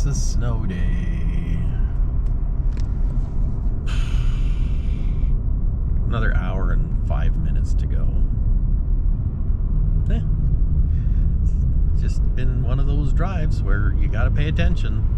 It's a snow day. Another hour and 5 minutes to go. It's just been one of those drives where you gotta pay attention.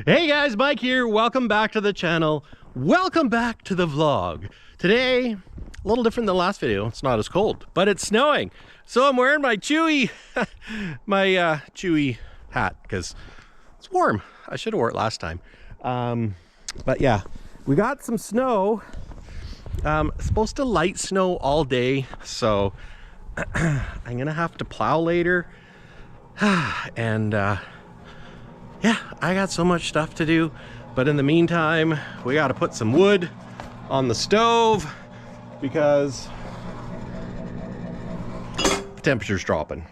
Hey guys, Mike here. Welcome back to the channel. Welcome back to the vlog. Today, a little different than the last video. It's not as cold, but it's snowing. So I'm wearing my Chewy, Chewy hat because it's warm. I should have wore it last time. But yeah, we got some snow. Supposed to light snow all day. So I'm gonna have to plow later. And yeah, I got so much stuff to do, but in the meantime, we got to put some wood on the stove because the temperature's dropping.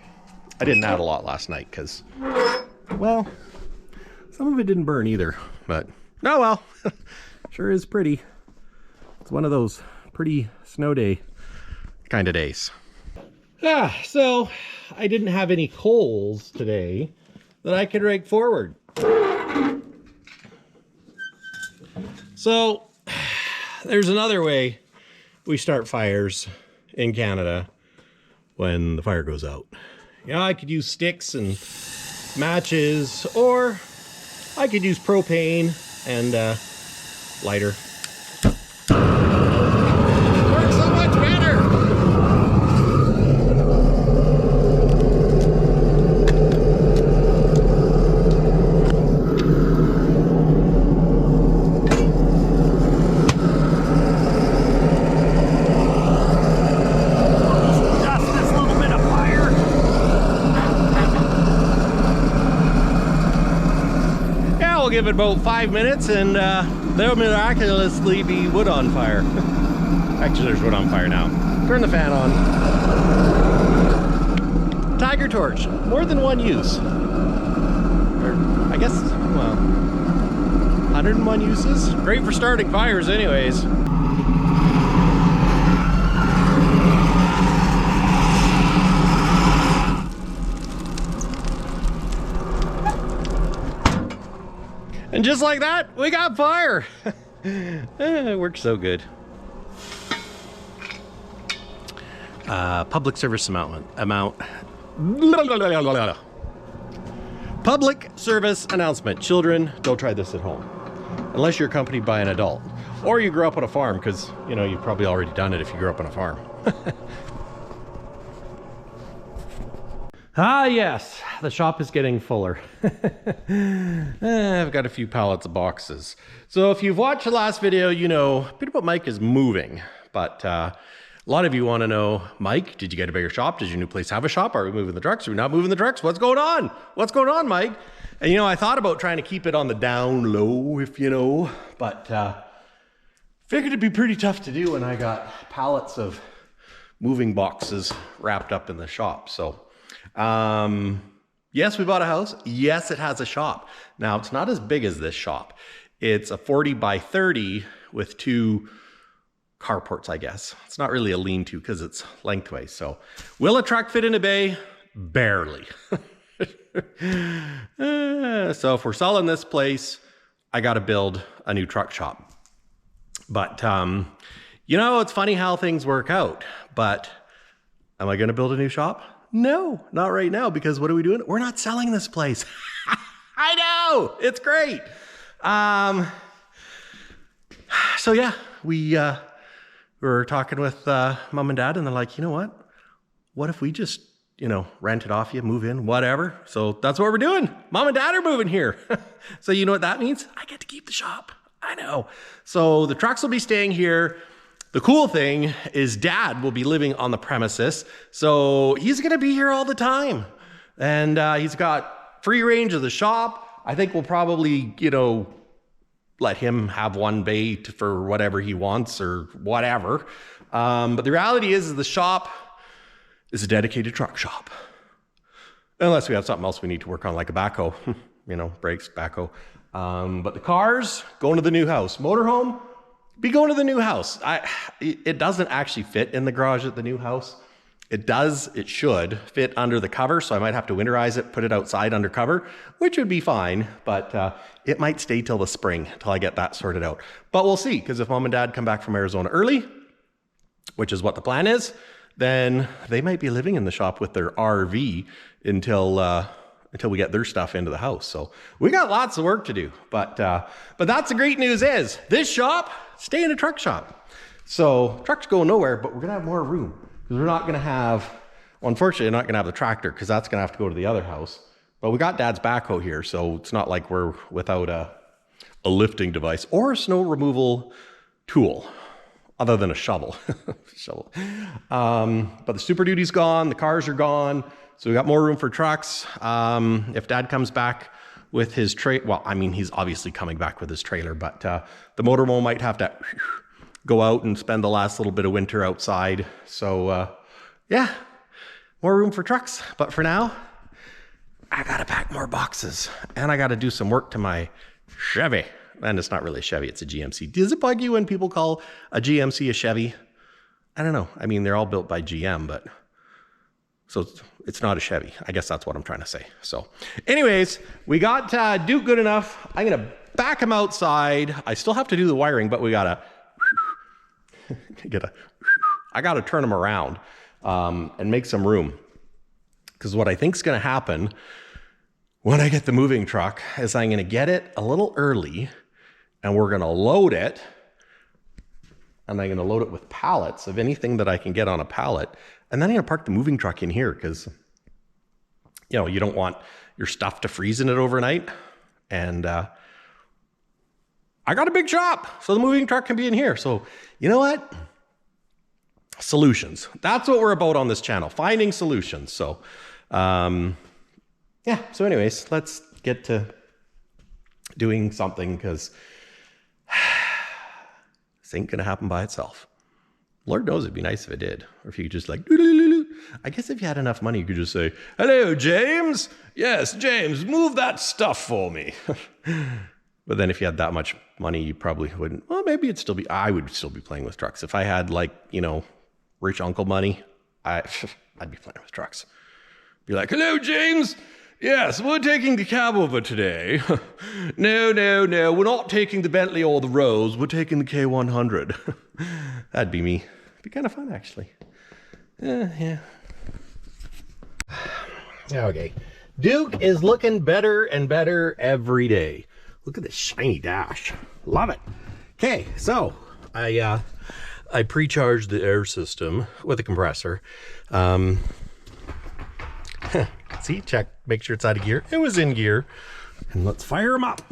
I didn't add a lot last night because, well, some of it didn't burn either, but oh well, sure is pretty. It's one of those pretty snow day kind of days. So I didn't have any coals today that I could rake forward. So there's another way we start fires in Canada when the fire goes out. Yeah, I could use sticks and matches, or I could use propane and lighter. Works so much better. Give it about 5 minutes and there'll miraculously be wood on fire. Actually, there's wood on fire now. Turn the fan on. Tiger torch, more than one use. Or, I guess, well, 101 uses. Great for starting fires anyways. And just like that, we got fire. It works so good. Public service Public service announcement. Children, don't try this at home. Unless you're accompanied by an adult. Or you grew up on a farm, because, you know, you've probably already done it if you grew up on a farm. Ah, yes, the shop is getting fuller. I've got a few pallets of boxes. So if you've watched the last video, you know Peterbilt Mike is moving. But a lot of you want to know, Mike, did you get a bigger shop? Does your new place have a shop? Are we moving the trucks? Are we not moving the trucks? What's going on? What's going on, Mike? And you know, I thought about trying to keep it on the down low, if you know, but figured it'd be pretty tough to do when I got pallets of moving boxes wrapped up in the shop. So yes, we bought a house. Yes, it has a shop. Now, it's not as big as this shop. It's a 40 by 30 with 2 carports, I guess. It's not really a lean-to because it's lengthways. So will a truck fit in a bay? Barely. So if we're selling this place, I got to build a new truck shop. But, you know, it's funny how things work out. But am I going to build a new shop? No, not right now, because what are we doing? We're not selling this place. I know, it's great. So yeah, we were talking with mom and dad, and they're like, you know what if we just, you know, rent it off you, move in, whatever. So that's what we're doing. Mom and dad are moving here. So you know what that means? I get to keep the shop. I know. So the trucks will be staying here. The cool thing is Dad will be living on the premises, so he's gonna be here all the time. And he's got free range of the shop. I think we'll probably, you know, let him have one bay for whatever he wants or whatever. But the reality is the shop is a dedicated truck shop. Unless we have something else we need to work on, like a backhoe, you know, brakes, backhoe. But the cars, going to the new house. Motorhome, be going to the new house. It doesn't actually fit in the garage at the new house. It should fit under the cover, so I might have to winterize it, put it outside under cover, which would be fine, but it might stay till the spring, till I get that sorted out. But we'll see, because if Mom and Dad come back from Arizona early, which is what the plan is, then they might be living in the shop with their RV until we get their stuff into the house. So we got lots of work to do, but that's the great news is this shop, stay in a truck shop. So trucks go nowhere, but we're gonna have more room. Because we're not going to have, well, unfortunately, not going to have the tractor because that's going to have to go to the other house. But we got Dad's backhoe here, so it's not like we're without a lifting device or a snow removal tool, other than a shovel. But the Super Duty's gone, the cars are gone, so we got more room for trucks. If Dad comes back with his well, I mean, he's obviously coming back with his trailer, but the motorhome might have to go out and spend the last little bit of winter outside. So yeah, more room for trucks. But for now, I gotta pack more boxes and I gotta do some work to my Chevy. And it's not really a Chevy, it's a GMC. Does it bug you when people call a GMC a Chevy? I don't know. I mean, they're all built by GM, but so it's not a Chevy. I guess that's what I'm trying to say. So anyways, we got Duke good enough. I'm gonna back him outside. I still have to do the wiring, but we gotta I gotta turn them around and make some room, because what I think is gonna happen when I get the moving truck is I'm gonna get it a little early and we're gonna load it, and I'm gonna load it with pallets of anything that I can get on a pallet, and then I'm gonna park the moving truck in here because, you know, you don't want your stuff to freeze in it overnight. And I got a big shop, so the moving truck can be in here. So you know what? Solutions. That's what we're about on this channel, finding solutions. So yeah, so anyways, let's get to doing something, because this ain't gonna happen by itself. Lord knows it'd be nice if it did, or if you could just like, I guess if you had enough money, you could just say, hello, James. Yes, James, move that stuff for me. But then if you had that much money, you probably wouldn't. Well, maybe I would still be playing with trucks. If I had, like, you know, rich uncle money, I'd be playing with trucks. Be like, hello, James. Yes, we're taking the cab over today. No, we're not taking the Bentley or the Rose. We're taking the K100. That'd be me. It'd be kind of fun, actually. Yeah. Okay. Duke is looking better and better every day. Look at this shiny dash. Love it. Okay, so I pre-charged the air system with a compressor. See, check, make sure it's out of gear. It was in gear. And let's fire them up.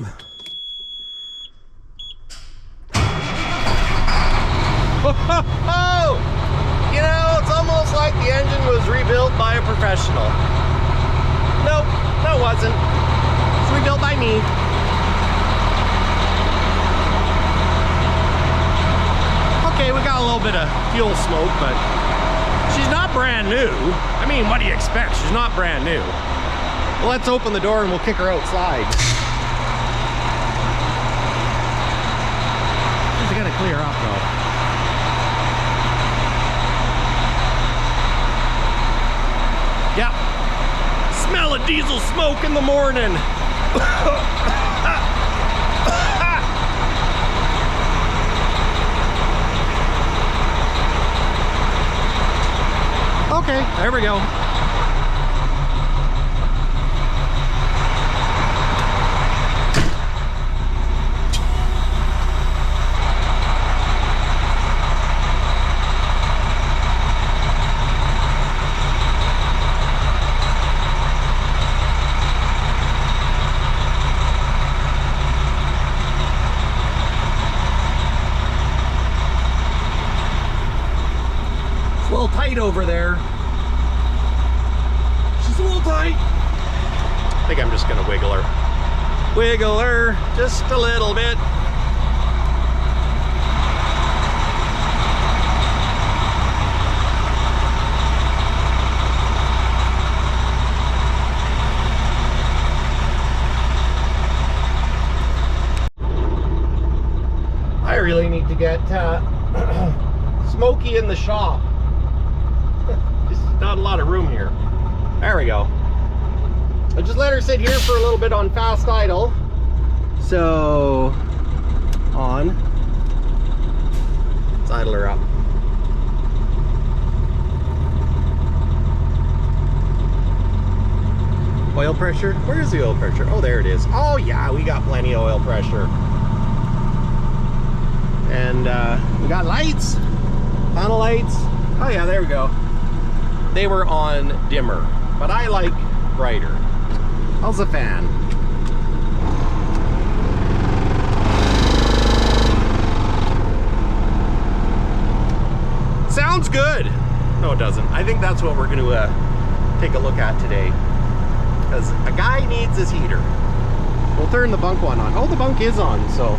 Oh! You know, it's almost like the engine was rebuilt by a professional. Nope, no, it wasn't. It's rebuilt by me. Okay, we got a little bit of fuel smoke, but she's not brand new. I mean, what do you expect? She's not brand new. Well, let's open the door and we'll kick her outside. She's gonna clear up though. Yep. Smell of diesel smoke in the morning. Okay, there we go. tight over there. She's a little tight. I think I'm just gonna wiggle her. Wiggle her just a little bit. I really need to get Smokey in the shop. Just not a lot of room here. There we go. I just let her sit here for a little bit on fast idle. So, on. Let's idle her up. Oil pressure? Where's the oil pressure? Oh, there it is. Oh yeah, we got plenty of oil pressure. And we got lights, panel lights. Oh yeah, there we go. They were on dimmer, but I like brighter. How's the fan? Sounds good. No, it doesn't. I think that's what we're going to take a look at today, because a guy needs his heater. We'll turn the bunk one on. Oh, the bunk is on, so.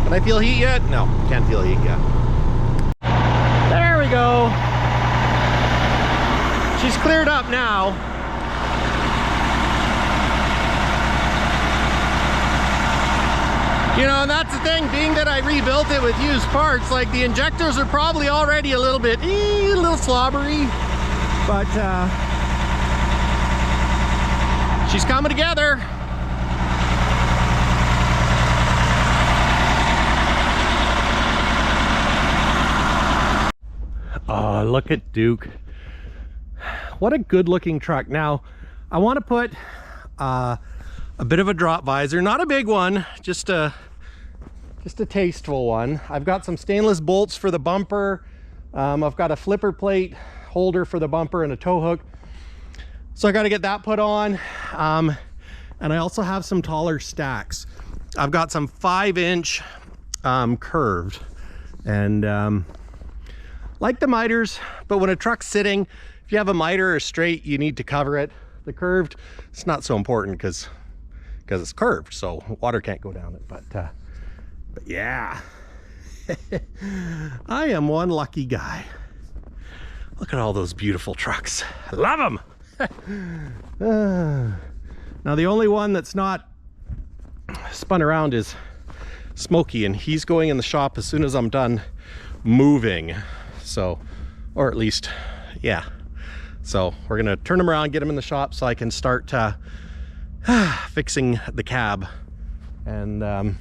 Can I feel heat yet? No, can't feel heat yet. There we go. She's cleared up now. You know, and that's the thing, being that I rebuilt it with used parts, like the injectors are probably already a little bit, a little slobbery, but she's coming together. Oh, look at Duke. What a good looking truck. Now, I want to put a bit of a drop visor, not a big one, just a tasteful one. I've got some stainless bolts for the bumper. I've got a flipper plate holder for the bumper and a tow hook. So I got to get that put on. And I also have some taller stacks. I've got some 5-inch curved, and like the miters, but when a truck's sitting, if you have a miter or straight, you need to cover it. The curved, it's not so important because it's curved, so water can't go down it. But yeah, I am one lucky guy. Look at all those beautiful trucks. I love them. Now the only one that's not spun around is Smokey, and he's going in the shop as soon as I'm done moving. So, or at least, yeah. So we're gonna turn him around, get him in the shop so I can start fixing the cab. And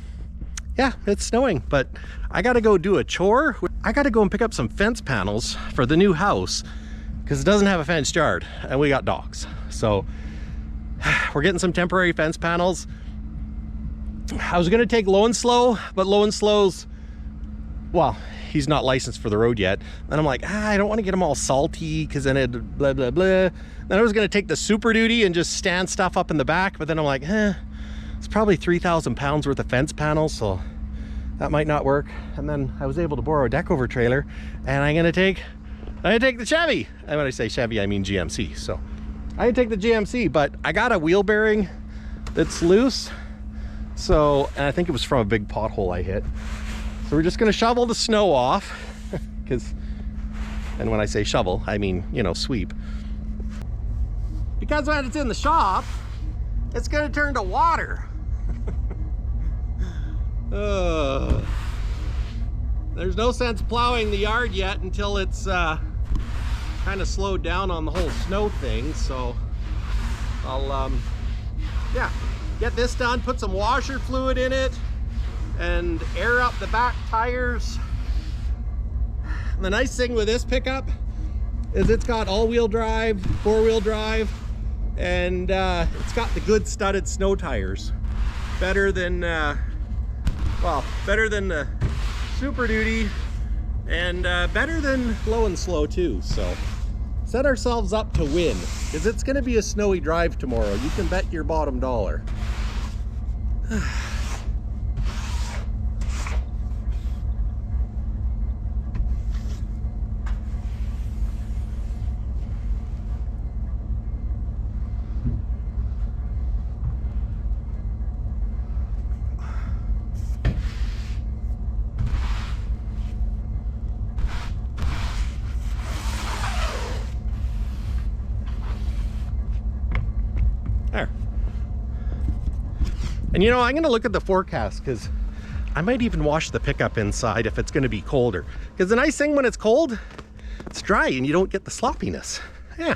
yeah, it's snowing, but I gotta go do a chore. I gotta go and pick up some fence panels for the new house because it doesn't have a fenced yard and we got dogs. So we're getting some temporary fence panels. I was gonna take Low and Slow, but Low and Slow's, well, he's not licensed for the road yet. And I'm like, I don't want to get him all salty because then it blah, blah, blah. Then I was going to take the Super Duty and just stand stuff up in the back. But then I'm like, it's probably 3,000 pounds worth of fence panels, so that might not work. And then I was able to borrow a deck over trailer, and I'm going to take the Chevy. And when I say Chevy, I mean GMC. So I can take the GMC, but I got a wheel bearing that's loose. So, and I think it was from a big pothole I hit. So we're just gonna shovel the snow off, and when I say shovel, I mean, you know, sweep. Because when it's in the shop, it's gonna turn to water. There's no sense plowing the yard yet until it's kind of slowed down on the whole snow thing. So I'll, yeah, get this done, put some washer fluid in it, and air up the back tires. And the nice thing with this pickup is it's got all-wheel drive, 4-wheel drive, and it's got the good studded snow tires. Better than, well, better than the Super Duty, and better than Low and Slow too. So set ourselves up to win, because it's gonna be a snowy drive tomorrow. You can bet your bottom dollar. And you know, I'm gonna look at the forecast because I might even wash the pickup inside if it's gonna be colder. Because the nice thing when it's cold, it's dry and you don't get the sloppiness. Yeah.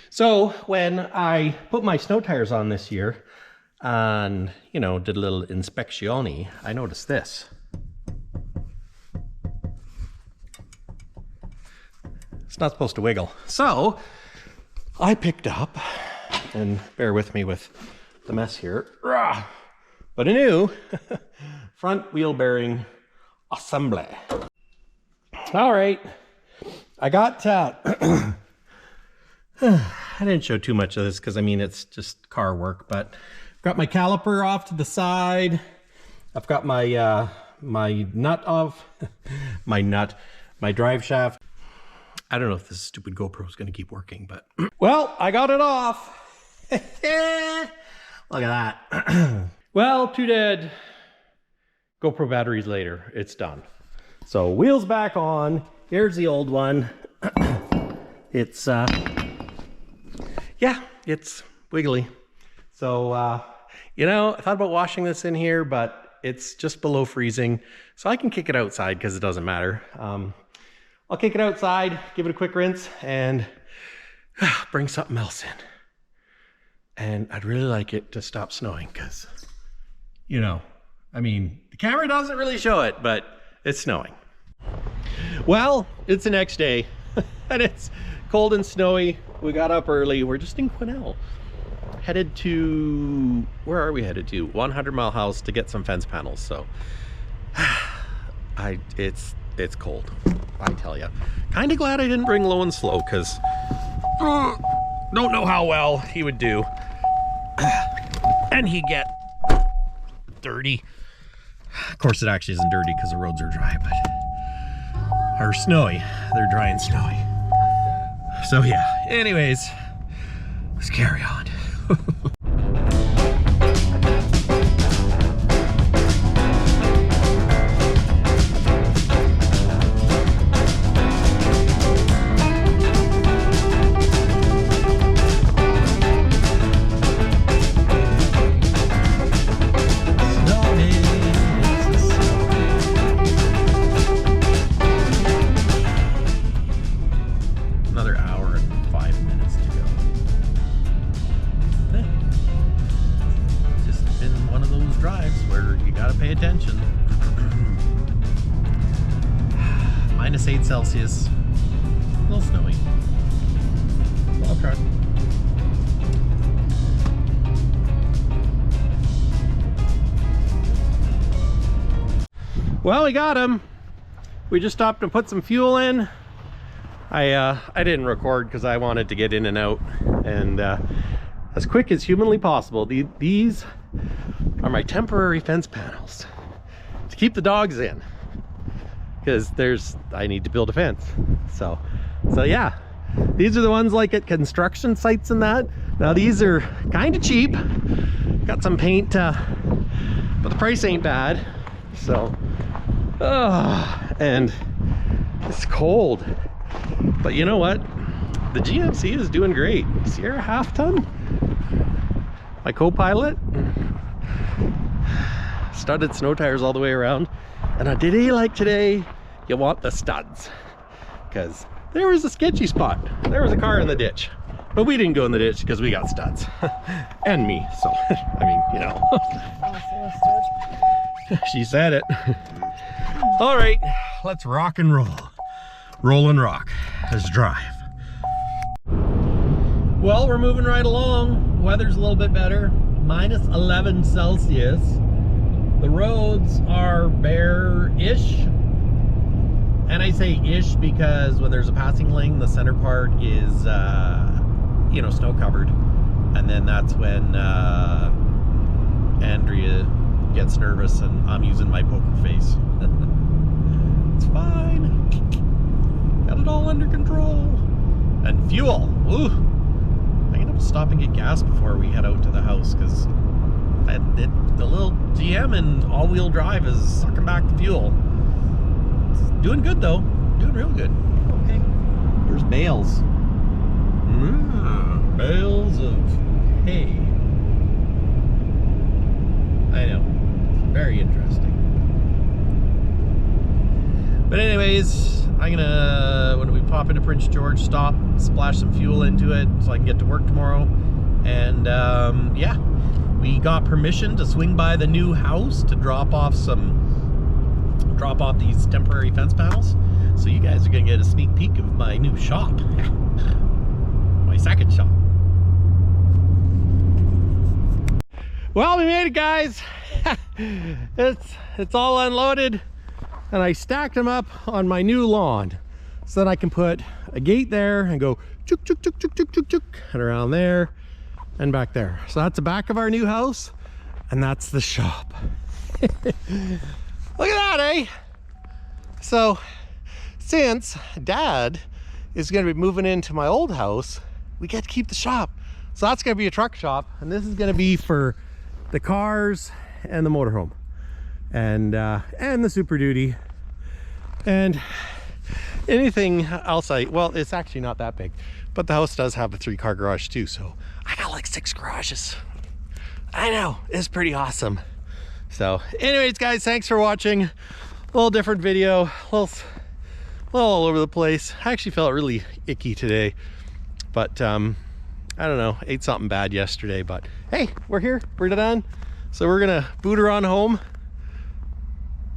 So when I put my snow tires on this year and, you know, did a little inspezione, I noticed this. It's not supposed to wiggle. So I picked up, and bear with me with the mess here, but a new front wheel bearing assembly. All right, I got I didn't show too much of this because I mean it's just car work, but I've got my caliper off to the side. I've got my my nut off, my drive shaft. I don't know if this stupid GoPro is going to keep working, but well, I got it off. Look at that. Well, two dead GoPro batteries later, it's done. So wheels back on. Here's the old one. It's yeah, it's wiggly. So, you know, I thought about washing this in here, but it's just below freezing. So I can kick it outside because it doesn't matter. I'll kick it outside, give it a quick rinse, and bring something else in. And I'd really like it to stop snowing because, you know, I mean, the camera doesn't really show it, but it's snowing. Well, it's the next day and it's cold and snowy. We got up early. We're just in Quesnel. Headed to, where are we headed to? 100 Mile House to get some fence panels. So it's cold, I tell you. Kind of glad I didn't bring Low and Slow because don't know how well he would do. And he'd get dirty. Of course, it actually isn't dirty because the roads are dry, but or snowy. They're dry and snowy. So yeah, anyways, let's carry on. Attention. -8 Celsius. A little snowy. Well, truck. Well, we got him. We just stopped and put some fuel in. I didn't record because I wanted to get in and out and as quick as humanly possible. These are my temporary fence panels to keep the dogs in because I need to build a fence. So yeah, these are the ones like at construction sites and that. Now these are kind of cheap, got some paint, but the price ain't bad. So and it's cold, but you know what, the GMC is doing great. Sierra half ton, my co-pilot, studded snow tires all the way around. And on a day like today, you want the studs because there was a sketchy spot. There was a car in the ditch, but we didn't go in the ditch because we got studs and me. So I mean, you know, she said it. All right, let's rock and roll. Roll and rock. Let's drive. Well, we're moving right along. Weather's a little bit better. -11 Celsius. The roads are bare-ish. And I say ish because when there's a passing lane, the center part is, you know, snow covered. And then that's when Andrea gets nervous and I'm using my poker face. It's fine. Got it all under control. And fuel. Ooh. I'm gonna stop and get gas before we head out to the house because the little GM and all-wheel drive is sucking back the fuel. It's doing good though, doing real good. Okay, here's bales. Bales of hay. I know, very interesting. But anyways, I'm gonna, when we pop into Prince George, stop, splash some fuel into it so I can get to work tomorrow. And yeah, we got permission to swing by the new house to drop off these temporary fence panels. So you guys are gonna get a sneak peek of my new shop. My second shop. Well, we made it, guys. It's all unloaded, and I stacked them up on my new lawn so that I can put a gate there and go chook chook chook chook chook chook chook and around there and back there. So that's the back of our new house, and that's the shop. Look at that, eh? So since Dad is going to be moving into my old house, we get to keep the shop. So that's going to be a truck shop, and this is going to be for the cars and the motorhome and the Super Duty and anything else. Well, it's actually not that big, but the house does have a 3-car garage too, so I got like 6 garages. I know, it's pretty awesome. So anyways, guys, thanks for watching. A little different video, a little all over the place. I actually felt really icky today, but I don't know, ate something bad yesterday, but hey, we're here, we're done. So we're gonna boot her on home,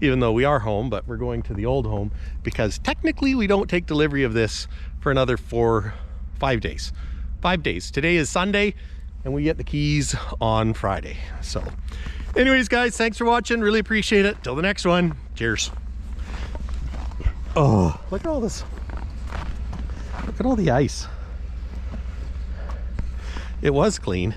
even though we are home, but we're going to the old home because technically we don't take delivery of this for another 5 days. 5 days. Today is Sunday and we get the keys on Friday. So anyways, guys, thanks for watching, really appreciate it. till the next one, cheers. Oh, look at all this, look at all the ice. It was clean.